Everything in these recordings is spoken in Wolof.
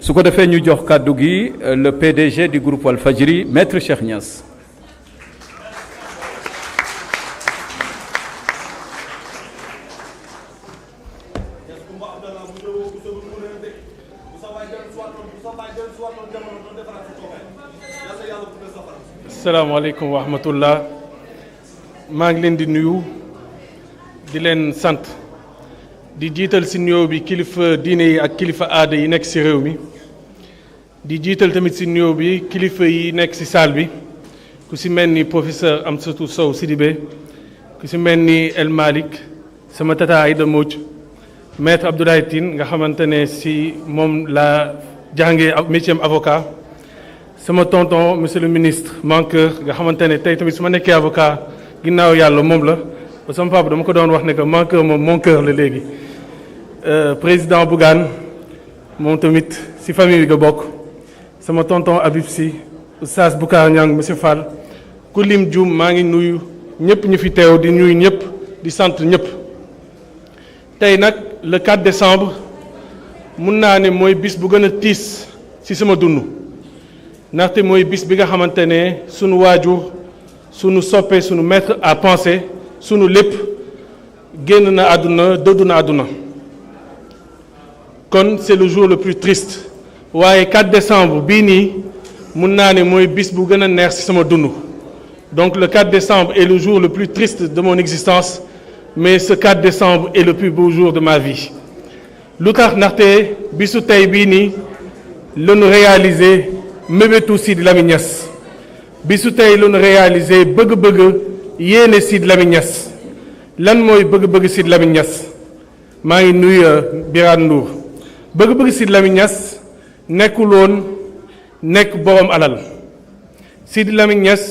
su ko defee ñu jox kàddu gi le PDG du groupe Walfadjri maître Cheikh Niass. asalaamaaleykum wa rahmatullah maa ngi leen di nuyu di leen sant di jiital ci nuyoo bi kilifa diine yi ak kilifa aada yi nekk ci réew mi di jiital tamit ci nuyoo bi kilifa yi nekk ci salle bi ku ci mel ni professeur Amsatou Sow Sidibé ku ci mel ni El Malick sama tata Aïda Mbodj maître Abdoulaye Tine nga xamante ne ci moom la jàngee métier avocat sama tonton monsieur le ministre Mankeur nga xamante ne tey tamit su ma nekkee avocat ginnaaw yàlla moom la ba sama papa dama ko doon wax ne que Mankeur moom mon cœur la léegi président Bougane moom tamit ci famille bi nga bokk sama tonton Habib Sy oustaz Boucar Niang monsieur Fall ku lim Dioum maa ngi nuyu ñëpp ñu fi teew di nuyu ñëpp di sant ñëpp tey nag le 4 décembre mun naa ne mooy bis bu gën a tiis ci sama dund ndaxte mooy bis bi nga xamante ne sunu waajur sunu soppe sunu maître à penser sunu lépp génn na àdduna dëddu na àdduna kon c'est le jour le plus triste waaye 4 décembre bii nii mun naa ne mooy bis bu gën a neex ci sama dund donc le 4 décembre est le jour le plus triste de mon existence mais ce 4 décembre est le plus beau jour de ma vie lu tax ndaxte bisu tey bii nii lañu réaliser mébétu Sidy Lamine Niass bisu tey lañu réaliser bëgg-bëgg yéene Sidy Lamine Niass lan mooy bëgg-bëgg Sidy Lamine Niass maa ngi nuyu Birane Ndour bëgg-bëgg Sidy Lamine Niass nekkul woon nekk borom alal Sidy Lamine Niass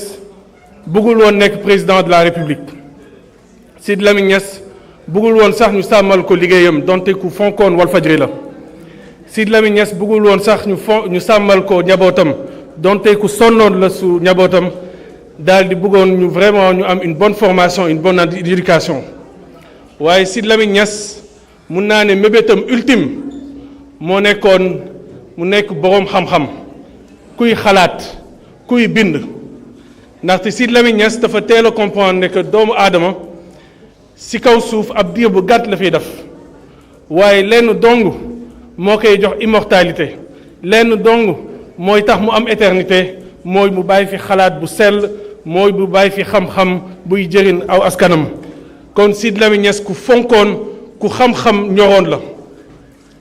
bëggul woon nekk président de la République Sidy Lamine Niass bëggul woon sax ñu sàmmal ko liggéeyam donte ku fonkoon Walfadjri la Sidy Lamine Niass bëggul woon sax ñu sàmmal ko njabootam donte ku sonnoon la su njabootam daal di bëggoon ñu vraiment ñu am une bonne formation une bonne éducation waaye Sidy Lamine Niass mun naa ne mébétam ultime moo nekkoon mu nekk boroom xam-xam kuy xalaat kuy bind ndaxte Sidy Lamine Niass dafa teel a comprendre ne que doomu aadama ci kaw suuf ab diir bu gàtt la fiy def waaye lenn dong moo koy jox immortalité lenn dong mooy tax mu am éternité mooy mu bàyyi fi xalaat bu sell mooy mu bàyyi fi xam-xam buy jëriñ aw askanam kon Sidy Lamine Niass ku fonkoon ku xam-xam ñoroon la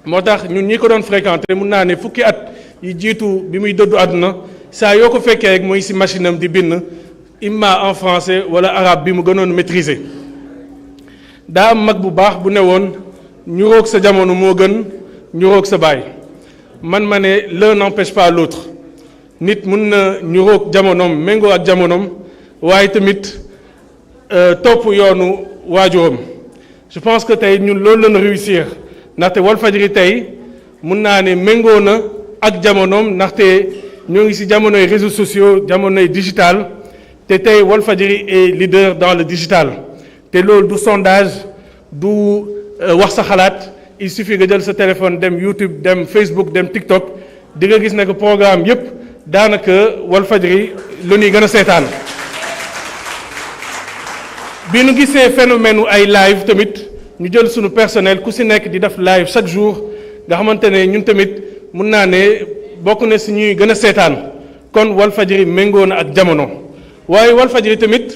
moo tax ñun ñi ko doon fréquenté mun naa ne fukki at yi jiitu bi muy dëddu àdduna saa yoo ko fekkee rek mooy ci machine am di bind imma en français wala arabe bi mu gënoon maîtriser daa am mag bu baax bu ne woon ñu roog sa jamono moo gën ñu roog sa baay man ma ne l'un n'empêche pas l'autre nit mun na ñu roog jamonoom méngoo ak jamonoom waaye tamit topp yoonu waajuram je pense que tey ñun loolu lañu réussir ndaxte Walfadjri tey mun naa ne méngoo na ak jamonoom ndaxte ñoo ngi ci jamonoy réseaux sociaux jamonoy digital te tey Walfadjri est leader dans le digital te loolu du sondage du wax sa xalaat il suffit nga jël sa téléphone dem YouTube dem Facebook dem TikTok di nga gis ne que programme yépp daanaka Walfadjri lu ñuy gën a seetaan bi nu gisee phénomène ay live tamit ñu jël sunu personnel ku ci nekk di def live chaque jour nga xamante ne ñun tamit mun naa ne bokk na ci ñuy gën a seetaan kon Walfadjri méngoo na ak jamono waaye Walfadjri tamit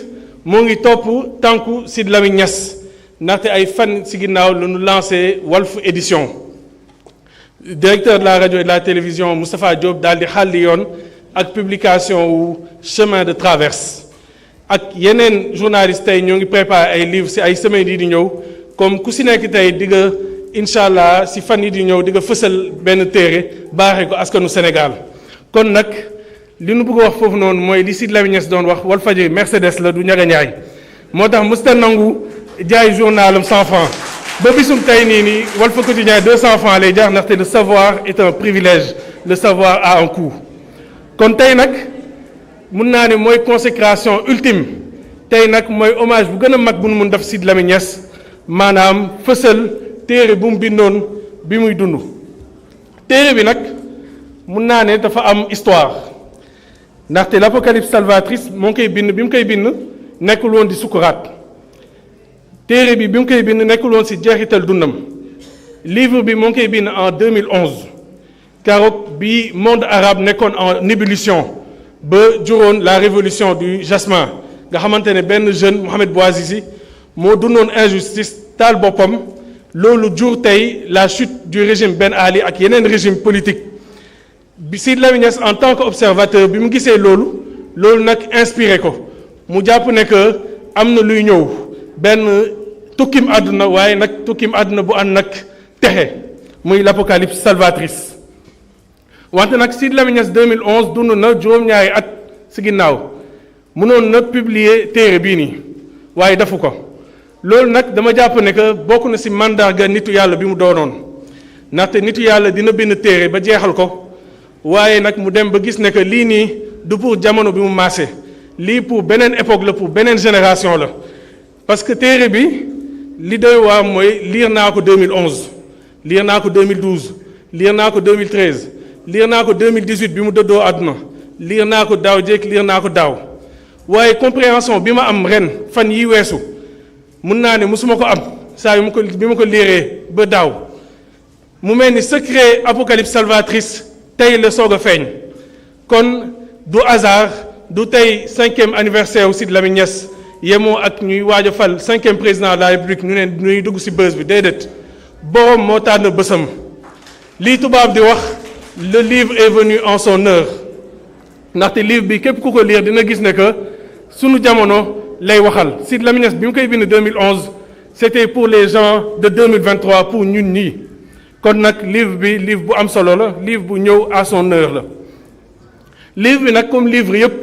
moo ngi topp tànku Sidy Lamine Niass ndaxte ay fan ci ginnaaw la ñu lancé Walf édition directeur de la radio et de la télévision Moustapha Diop daal di xàlli yoon ak publication wu chemin de traverse ak yeneen journalistes tey ñoo ngi préparé ay livres ci ay semaines yi di ñëw comme ku ci nekk tey di nga incha allah ci fan yi di ñëw di nga fësal benn téere baaxee ko askanu Sénégal kon nag li nu bëgg a wax foofu noonu mooy li Sidy Lamine Niass doon wax Walfadjri Mercedes la du ñaga ñaay moo tax musta nangu jaay journalam 100 francs ba bisum tey nii Walf Quotidien 200 francs lay jar ndaxte le savoir est un privilège le savoir a un coût kon tey nag mun naa ne mooy consécration ultime tey nag mooy hommage bu gën a mag bu nu mun def Sidy Lamine Niass maanaam fësal téere bu mu bindoon bi muy dund téere bi nag mun naa ne dafa am histoire ndaxte l'Apocalypse salvatrice moo ngi koy bind bi mu koy bind nekkul woon di sukuraat téere bi mu koy bind nekkul woon si jeexital dundam livre bi moo ngi koy bind en 2011 keroog bi monde arabe nekkoon en ébullition ba juróon la révolution du jasmin nga xamante ne benn jeune Mohamed Bouazizi moo dundoon injustice taal boppam loolu jur tey la chute du régime Ben Ali ak yeneen régime politique bi Sidy Lamine Niass en tant qu'observateur bi mu gisee loolu nag inspiré ko mu jàpp ne que am na luy ñëw benn tukkim àdduna waaye nag tukkim àdduna bu ànd nag texe muy l'Apocalypse salvatrice wante nag Sidy Lamine Niass 2011 dund na juróom-ñaari at si ginnaaw mënoon na publier téere bii nii waaye defu ko loolu nag dama jàpp ne que bokk na si mandarga nitu yàlla bi mu doonoon ndaxte nitu yàlla dina bind téere ba jeexal ko waaye nag mu dem ba gis ne que lii nii du pour jamono bi mu maase lii pour beneen époque la pour beneen génération la parce que téere bi li doy waa mooy lire naa ko 2011 lire naa ko 2012 lire naa ko 2013 lire naa ko 2018 bi mu dëddoo àdduna lire naa ko daaw jéeg lire naa ko daaw waaye compréhension bi ma am ren fan yi weesu mun naa ne musuma ko am saa yu bi ma ko liiree ba daaw mu mel ni secret Apocalypse salvatrice tey la soog a feeñ kon du hasard du tey 5e anniversaire wu Sidy Lamine Niass yemoo ak ñuy waaj a fal 5e président de la République ñu ne ñuy dugg ci bës bi déedéet borom moo tànn bësam lii tubaab di wax le livre est venu en son heure ndaxte livre bi képp ku ko lire dina gis ne que sunu jamono lay waxal Sidy Lamine Niass bi mu koy bind 2011 c'était pour les gens de 2023 pour ñun ñii kon nag livre bi livre bu am solo la livre bu ñëw à son heure la livre bi nag comme livre yëpp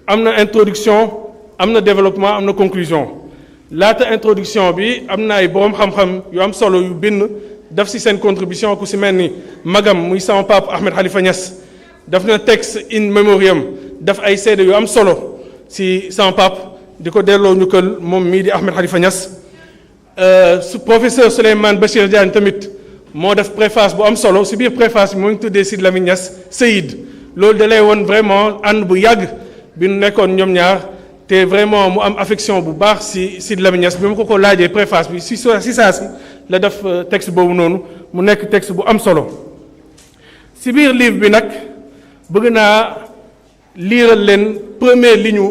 am na introduction am na développement am na conclusion laata introduction bi am na ay boroom xam-xam yu am solo yu bind daf ci seen contribution ku ci mel ni magam muy sama pape Ahmed Khalifa Niass daf na texte in memoriam daf ay seede yu am solo ci sama pape di ko delloo njukkal moom mii di Ahmed Khalifa Niass su professeur Souleymane Bachir Diagne tamit moo def préface bu am solo ci biir préface bi moo ngi tuddee Sidy Lamine Niass Seyid loolu da lay woon vraiment ànd bu yàgg bi nu nekkoon ñoom ñaar te vraiment mu am affection bu baax ci Sidy Lamine Niass bi ma ko laajee préface bi ci saa si la def texte boobu noonu mu nekk texte bu am solo ci biir livre bi nag bëgg naa liiral leen première ligne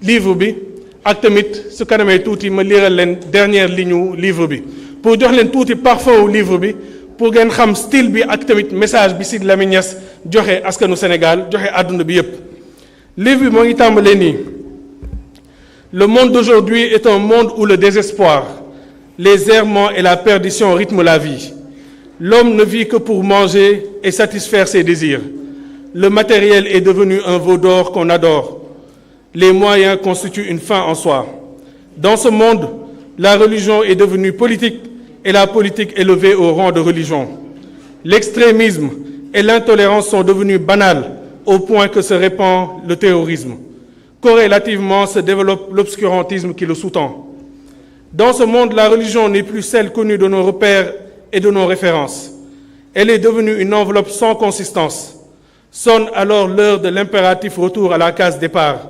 livre bi ak tamit su kanamee tuuti ma liiral leen dernière ligne livre bi pour jox leen tuuti parfum wu livre bi pour ngeen xam style bi ak tamit message bi Sidy Lamine Niass joxe askanu Sénégal joxe àdduna bi yépp livre bi moo ngi tàmbalee nii le monde d'aujourd'hui est un monde où le désespoir les errements et la perdition rythment la vie l'homme ne vit que pour manger et satisfaire ses désirs le matériel est devenu un veau d'or qu'on adore les moyens constituent une fin en soi dans ce monde la religion est devenue politique et la politique élevée au rang de religion l'extrémisme et l'intolérance sont devenus banals au point que se répand le terrorisme corrélativement se développe l'obscurantisme qui le sous-tend dans ce monde la religion n'est plus celle connue de nos repères et de nos références elle est devenue une enveloppe sans consistance sonne alors l'heure de l'impératif retour à la case départ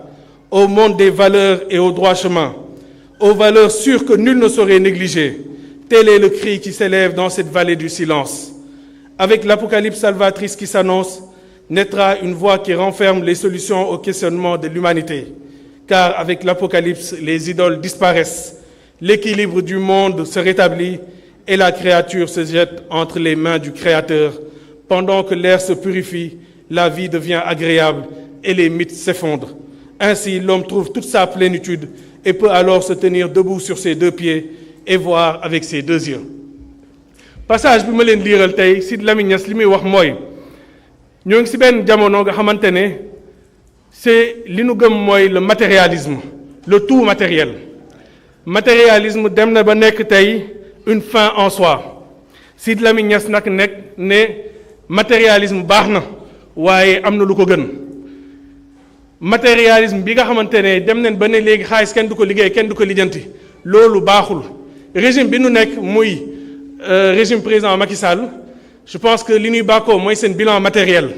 au monde des valeurs et au droit chemin aux valeurs sûres que nul ne saurait négliger tel est le cri qui s'élève dans cette vallée du silence avec l'Apocalypse salvatrice qui s'annonce naîtra une voix qui renferme les solutions aux questionnements de l'humanité car avec l'Apocalypse les idoles disparaissent l'équilibre du monde se rétablit et la créature se jette entre les mains du Créateur pendant que l'air se purifie la vie devient agréable et les mythes s'effondrent ainsi l'homme trouve toute sa plénitude et peut alors se tenir debout sur ses deux pieds et voir avec ses deux yeux passage bi ma leen liiral tey Sidy Lamine Niass li muy wax mooy ñoo ngi ci benn jamono nga xamante ne c'est li nu gëm mooy le matérialisme le tout matérialisme dem na ba nekk tey une fin en soi Sidy Lamine Niass nag nekk ne matérialisme baax na waaye am na lu ko gën matérialisme bi nga xamante ne dem nañ ba ne léegi xaalis kenn du ko liggéey kenn du ko lijjanti loolu baaxul régime bi nu nekk muy régime président Macky Sall je pense que li ñuy bàkkoo mooy seen bilan matériel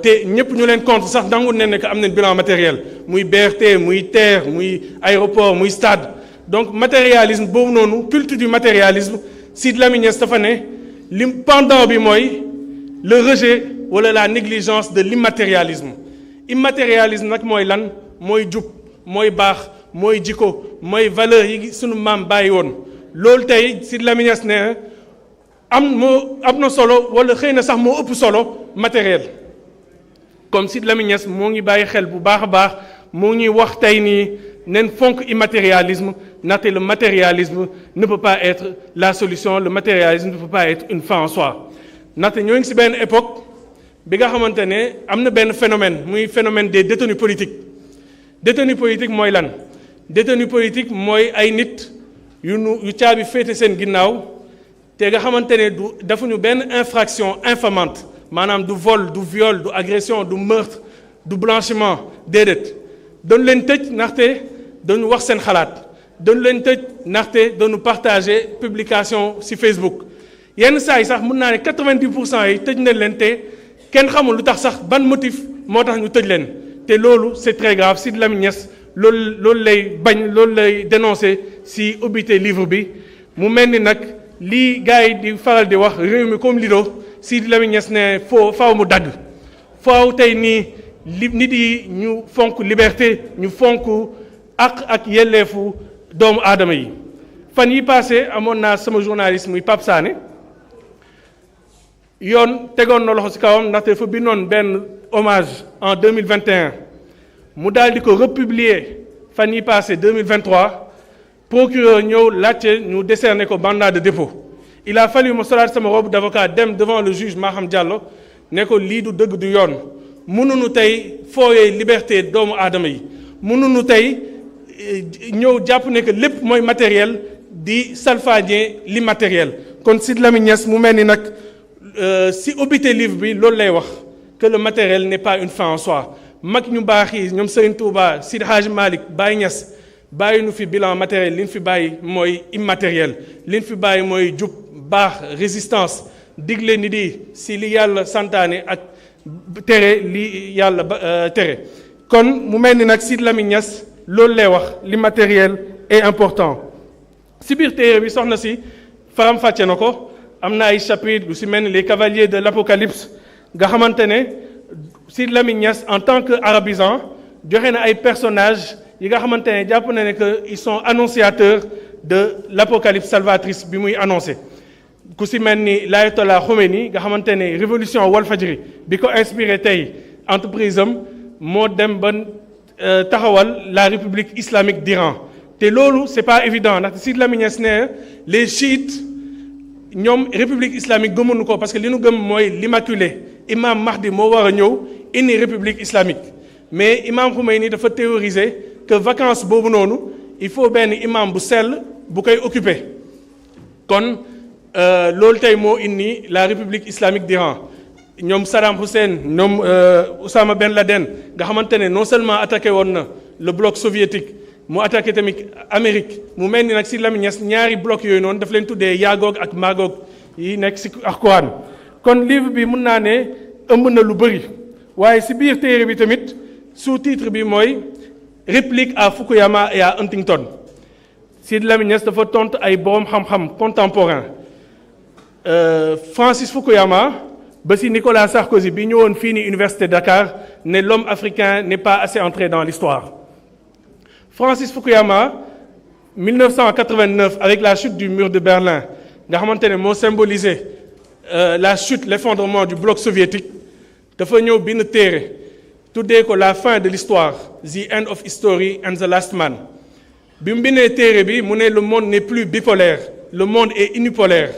te ñëpp ñu leen compte sax nangu ne que am nañ bilan matériel muy BRT muy TER muy aéroport muy stade donc matérialisme boobu noonu culte du matérialisme Sidy Lamine Niass dafa ne lim pendant bi mooy le rejet wala la négligence de l'immatérialisme immatérialisme nag mooy lan mooy jub mooy baax mooy jikko mooy valeur yi sunu maam bàyyi woon loolu tey Sidy Lamine Niass ne am na solo wala xëy na sax moo ëpp solo matériel comme Sidy Lamine Niass moo ngi bàyyi xel bu baax a baax moo ngi wax tey nii nen fonk immatérialisme ndaxte le matérialisme ne peut pas être la solution le matérialisme ne peut pas être une fin en soi ndaxte ñoo ngi ci benn époque bi nga xamante ne am na benn phénomène muy phénomène des détenus politiques détenu politique mooy lan détenu politique mooy ay nit yu caabi féete seen ginnaaw te nga xamante ne du defuñu benn infraction infamante maanaam du vol du viol du agression du meurtre du blanchiment déedéet dañu leen tëj ndaxte dañu wax seen xalaat dañu leen tëj ndaxte dañu partager publication ci Facebook yenn saa yi sax mën naa ne 90% yi tëj nañ leen te kenn xamul lu tax sax ban motif moo tax ñu tëj leen te loolu c'est très grave Sidy Lamine Niass loolu lay bañ loolu lay dénoncer ci ubbite livre bi mu mel ni nag lii gars yi di faral di wax réew mi comme lido Sidy Lamine Niass ne faaw mu dagg faaw tey nii nit yi ñu fonk liberté ñu fonk ak yelleefu doomu aadama yi fan yi passé amoon naa sama journaliste muy Pape Sané yoon tegoon na loxo ci kawam ndaxte fa bindoon benn hommage en 2021 mu daal di ko republier fan yi passé 2023 procureur ñëw laajte ñu décerner ko mandat de dépôt il a fallu ma solaat sama robe d'avocat dem devant le juge Maham Diallo ne ko lii du dëgg du yoon mënuñu tey fooyee liberté doomu aadama yi mënuñu tey ñëw jàpp ne que lépp mooy matériel di salfaañee l'immatériel kon Sidy Lamine Niass mu mel ni nag si ubbite livre bi loolu lay wax que le matériel n'est pas une fin en soi mag ñu baax yi ñoom Serigne Touba Seydi Hadji Malick Baye Niass bàyyi nu fi bilan matériel li ñu fi bàyyi mooy immatériel li ñu fi bàyyi mooy jub baax résistance digle ni di si li yàlla santaane ak tere li yàlla tere kon mu mel ni nag Sidy Lamine Niass loolu lay wax l'immatériel est important si biir téere bi soxna si faram-fàcce na ko am na ay chapitres lu si mel ni les cavaliers de l'Apocalypse nga xamante ne Sidy Lamine Niass en tant que arabisant joxe na ay personnages yi nga xamante ne jàpp na ne que ils sont annonciateurs de l'apocalypse salvatrice bi muy annoncé ku si mel ni l'ayatollah Khomeini nga xamante ne révolution Walfadjri bi ko inspiré tey entreprise am moo dem ba taxawal la république islamique d'Iran te loolu c'est pas évident ndaxte Sidy Lamine Niass ne les chiites ñoom république islamique gëmuñu ko parce que li ñu gëm mooy l'immaculé imam Mahdi moo war a ñëw indi république islamique mais imam Khomeini dafa théoriser que vacances boobu noonu il faut benn imam bu sell bu koy occuper kon loolu tey moo indi la république islamique d'Iran ñoom Saddam Hussein ñoom Osama Ben Laden nga xamante ne non seulement attaqué woon na le bloc soviétique mu attaqué tamit Amérique mu mel ni nag Sidy Lamine Niass ñaari bloc yooyu noonu daf leen tuddee Yaagoog ak Maagoog yi nekk ci Alxuraan kon livre bi mën naa ne ëmb na lu bëri waaye ci biir téere bi tamit sous-titre bi mooy réplique à Fukuyama et à Huntington Sidy Lamine Niass dafa tontu ay boroom xam-xam contemporain Francis Fukuyama ba ci Nicolas Sarkozy bi ñëwoon fii ni Université Dakar ne l'homme africain n'est pas assez entré dans l'histoire Francis Fukuyama 1989 avec la chute du mur de Berlin nga xamante ne moo symbolisé la chute l'effondrement du bloc soviétique dafa ñëw bind téere tuddee ko la fin de l'histoire the end of history and the last man bi mu bindee téere bi mu ne le monde n'est plus bipolaire le monde est unipolaire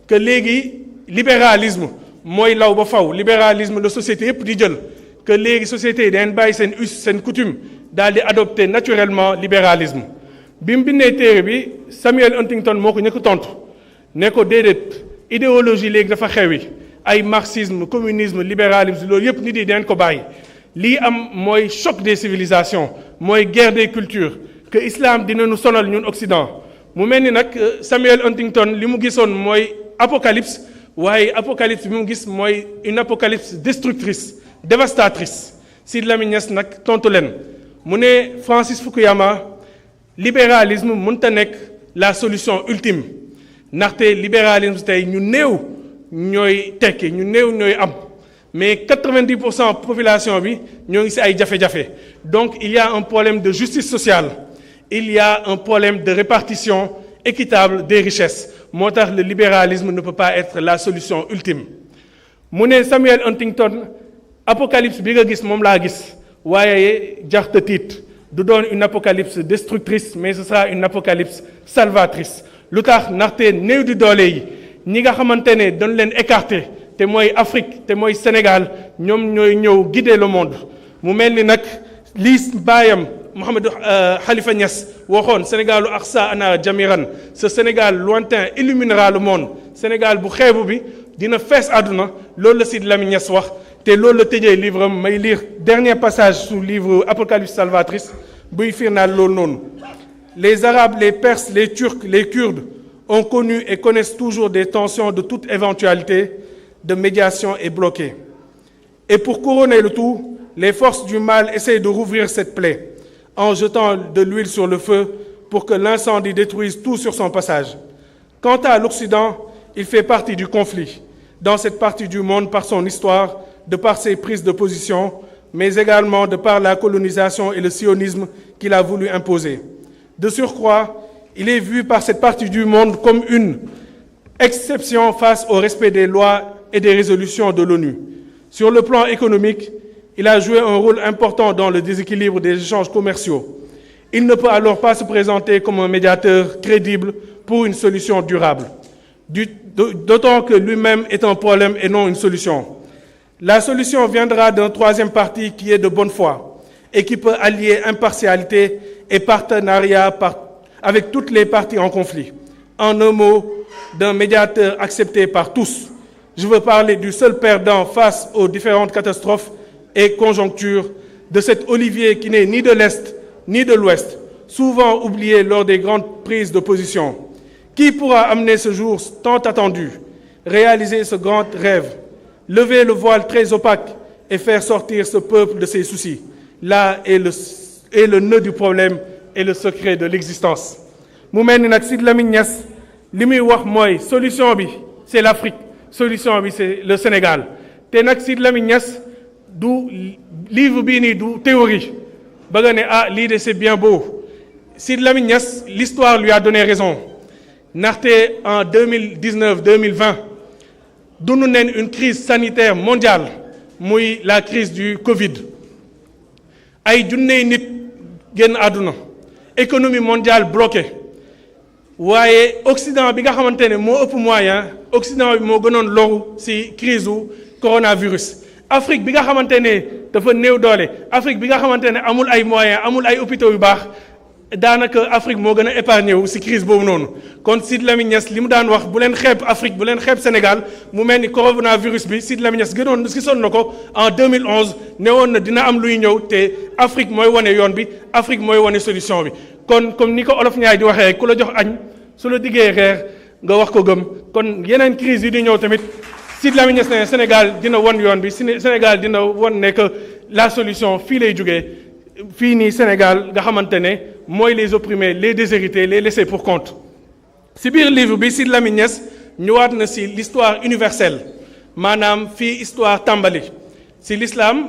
que léegi libéralisme mooy law ba faw libéralisme la société yëpp di jël que léegi société yi dañ bàyyi seen us seen coutume daal di adopter naturellement libéralisme bi mu bindee téere bi Samuel Huntington moo ko ñëkk tontu ne ko déedéet idéologie léegi dafa xewi ay marxisme communisme libéralisme loolu yëpp nit yi dañ ko bàyyi lii am mooy choc des civilisations mooy guerre des cultures que islam dinañu sonal ñun Occident mu mel ni nag Samuel Huntington li mu gisoon mooy apocalypse waaye apocalypse bi mu gis mooy une apocalypse destructrice dévastatrice. Sidy Lamine Niass nag tontu leen mu ne Francis Fukuyama libéralisme mënta nekk la solution ultime ndaxte libéralisme tey ñu néew ñooy tekki ñu néew ñooy am mais 90% population bi ñoo ngi ci ay jafe-jafe. Donc il y a un problème de justice sociale, il y a un problème de répartition équitable des richesses. Moo tax le libéralisme ne peut pas être la solution ultime. Mu ne Samuel Huntington apocalypse bi nga gis moom laa gis waaye jarta tiit du doon une apocalypse destructrice mais ce sera une apocalypse salvatrice. Lu tax ndaxte néew di doole yi ñi nga xamante ne dañ leen écarté te mooy Afrique te mooy Sénégal ñoom ñooy ñëw guider le monde. Mu mel ni nag lii baayam Mouhamadou Khalifa Niass waxoon Sénégalu aqsa ana jamiran, ce Sénégal lointain illuminera le monde. Sénégal bu xeebu bi dina fees àdduna loolu la Sidy Lamine Niass wax te loolu la tëjee livre am may lire dernier passage sous livre Apocalypse salvatrice buy firnaal loolu noonu. Les Arabes, les Perses, les Turcs, les Kurdes ont connu et connaissent toujours des tensions de toute éventualité de médiation est bloquée. Et pour couronner le tout, les forces du mal essayent de rouvrir cette plaie en jetant de l'huile sur le feu pour que l'incendie détruise tout sur son passage. Quant à l'Occident, il fait partie du conflit dans cette partie du monde par son histoire, de par ses prises de position, mais également de par la colonisation et le sionisme qu'il a voulu imposer. De surcroît, il est vu par cette partie du monde comme une exception face au respect des lois et des résolutions de l'ONU. Sur le plan économique, il a joué un rôle important dans le déséquilibre des échanges commerciaux. Il ne peut alors pas se présenter comme un médiateur crédible pour une solution durable, d'autant que lui-même est un problème et non une solution. La solution viendra d'un troisième parti qui est de bonne foi et qui peut allier impartialité et partenariat avec toutes les parties en conflit. En un mot, d'un médiateur accepté par tous. Je veux parler du seul perdant face aux différentes catastrophes et conjonctures de cet olivier qui n'est ni de l'Est ni de l'Ouest, souvent oublié lors des grandes prises de position. Qui pourra amener ce jour tant attendu, réaliser ce grand rêve, lever le voile très opaque et faire sortir ce peuple de ses soucis? Là est le nœud du problème et le secret de l'existence. Mu mel ni nag Sidy Lamine Niass li muy wax mooy solution bi c'est l'Afrique, solution bi c'est le Sénégal. Te nag Sidy Lamine Niass du livre bii nii du théorie ba nga ne lii de c'est bien beau. Sidy Lamine Niass, l'histoire lui a donné raison. Ndaxte en 2019-2020 dund nañ une crise sanitaire mondiale muy la crise du Covid. Ay junney nit génn àdduna, économie mondiale bloquée. waaye Occident bi nga xamante ne moo ëpp moyen, Occident bi moo gënoon loru ci crise u coronavirus. Afrique bi nga xamante ne dafa néew doole, Afrique bi nga xamante ne amul ay moyens, amul ay hôpitaux yu baax, daanaka Afrique moo gën a épargné wu ci crise boobu noonu. Kon Sidy Lamine Niass li mu daan wax bu leen xeeb Afrique, bu leen xeeb Sénégal, mu mel ni coronavirus bi Sidy Lamine Niass gisoon na ko en 2011 ne woon na dina am luy ñëw te Afrique mooy wane yoon bi, Afrique mooy wane solution bi. Kon comme ni ko Olof Ñaay di waxee ku la jox añ su la diggee reer nga wax ko gëm. Kon yeneen crise yi di ñëw tamit Sidy Lamine Niass ne Sénégal dina wan yoon bi, Sénégal dina wan ne que la solution fii lay jógee. Fii nii Sénégal nga xamante ne mooy les opprimés, les déshérités, les laissés pour compte. Si biir livre bi Sidy Lamine Niass ñëwaat na si l'histoire universelle maanaam fii histoire tàmbali si l'islam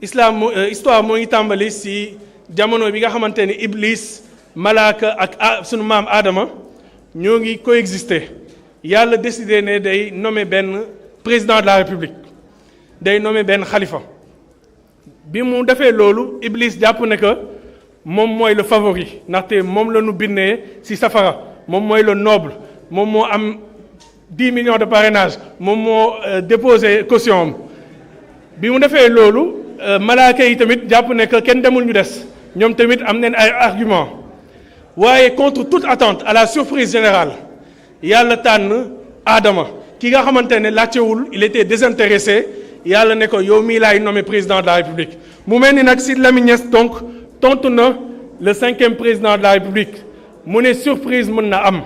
histoire moo ngi tàmbali si jamono bi nga xamante ne Iblis, malaaka ak sunu maam Adama ñoo ngi coexister. Yàlla décidé ne day nommer benn président de la République, day nommer benn xalifa. Bi mu defee loolu Iblis jàpp ne que moom mooy le favori ndaxte moom la ñu bindee ci safara, moom mooy le noble, moom moo am 10 millions de parrainage, moom moo déposé caution am. Bi mu defee loolu malaaka yi tamit jàpp ne que kenn demul ñu des, ñoom tamit am nañ ay argument. Waaye contre toute attente, à la surprise générale, yàlla tànn Adama ki nga xamante ne laajtewul, il était désintéressé. Yàlla ne ko yow mii laay nommé président de la République. Mu mel ni nag Sidy Lamine Niass donc tontu na le 5e président de la République mu ne surprise mën na am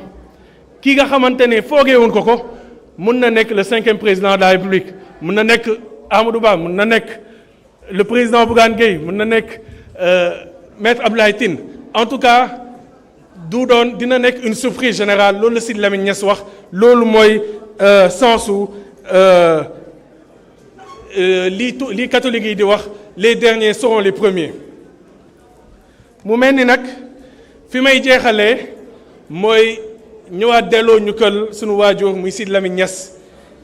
ki nga xamante ne foogeewuñ ko mun na nekk le 5e président de la République mun na nekk Amadou Ba mun na nekk le président Bougane Gueye mun na nekk maître Abdoulaye Tine en tout cas du doon dina nekk une surprise générale loolu la Sidy Lamine Niass wax loolu mooy sensu lii catholique yi di wax les derniers seront les premiers mu mel ni nag fi may jeexalee mooy ñëwaat delloo ñu kël sunu waajur muy Sidy Lamine Niass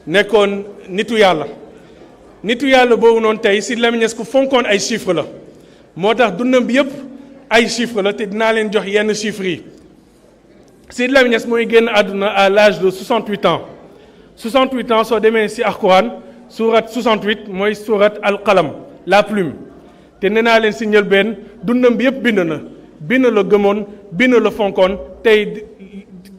nekkoon nitu yàlla boobu noonu tey Sidy Lamine Niass ku fonkoon ay chiffres la moo tax dundam bi yëpp ay chiffres la te dinaa leen jox yenn chiffres yi Sidy Lamine Niass mooy génn àdduna à l'âge de 68 ans 68 ans soo demee ci Alxuraan surat 68 mooy surat al-qalam la plume te nee naa leen ci njëlbeen dundam bi yëpp bind la gëmoon bind la fonkoon tey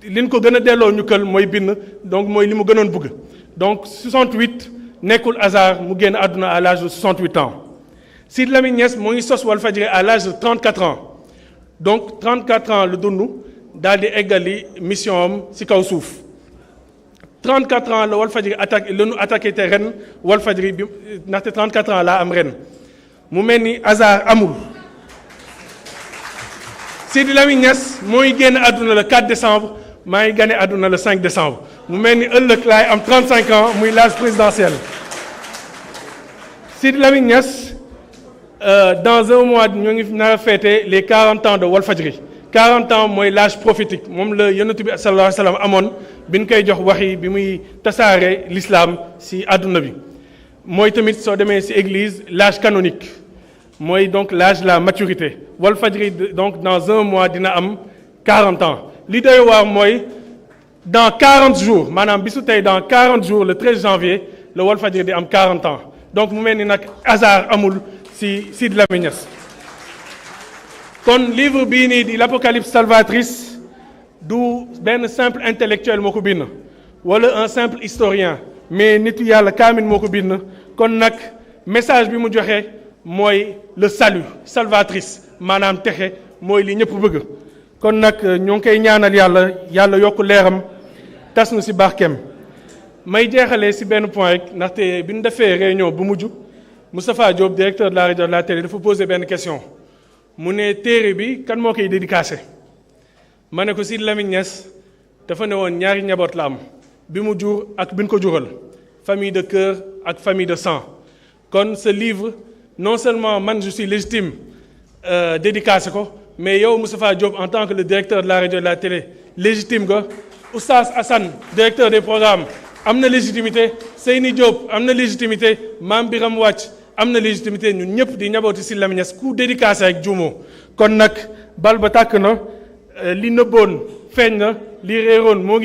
liñ ko gën a delloo ñu kël mooy bind donc mooy li mu gënoon bëgg donc 68 nekkul hasard mu génn àdduna à l'âge de 68 ans Sidy Lamine Niass moo ngi sos Walfadjri à l'âge de 34 ans donc 34 ans la dund daal di eggali mission am ci kaw suuf 34 ans la Walfadjri attaqué te ren Walfadjri bi ndaxte 34 ans laa am ren mu mel ni hasard amul Sidy Lamine Niass mooy génn àdduna le 4 décembre maa ngi gane àdduna le 5 décembre mu mel ni ëllëg laay am 35 ans muy l'âge présidentiel Sidy Lamine Niass dans un mois ñoo ngi nar a fêter les 40 ans de Walfadjri 40 ans mooy l'âge prophétique moom la yonent bi sallallahu alayhi wa sallam amoon bi ñu koy jox waxi bi muy tasaare l'islam ci àdduna bi mooy tamit soo demee ci église l'âge canonique mooy donc l'âge de la maturité Walfadjri donc dans un mois dina am 40 ans li doy waar mooy dans 40 jours maanaam bisu tey dans 40 jours le 13 janvier le Walfadjri di am 40 ans donc mu mel ni nag hasard amul ci Sidy Lamine Niass kon livre bii nii di l'Apocalypse salvatrice du benn simple intellectuel moo ko bind wala un simple historien mais nitu yàlla kaamil moo ko bind kon nag message bi mu joxe mooy le salut salvatrice maanaam texe mooy li ñëpp bëgg kon nag ñoo ngi koy ñaanal yàlla yokk leeram tas nu ci barkeem may jeexalee ci benn point rek ndaxte bi ñu defee réunion bu mujj Moustapha Diop directeur de la rajo de la télé dafa poser benn question mu ne téere bi kan moo koy dédicacé ma ne ko Sidy Lamine Niass dafa ne woon ñaari njaboot la am bi mu jur ak bi ñu ko jural famille de cœur ak famille de sang kon ce livre non seulement man je suis légitime dédicacé ko mais yow Moustapha Diop en tant que le directeur de la rajo de la télé légitime nga Oustaz Assane directeur des programmes am na légitimité Seyni Diop am na légitimité Mame Biram Wàcc am na légitimité ñun ñëpp di njabooti Sidy Lamine Niass ku dédicacé ak juumoo kon nag bal ba tàkk na li nëbboon feeñ na li réeroon moo ngi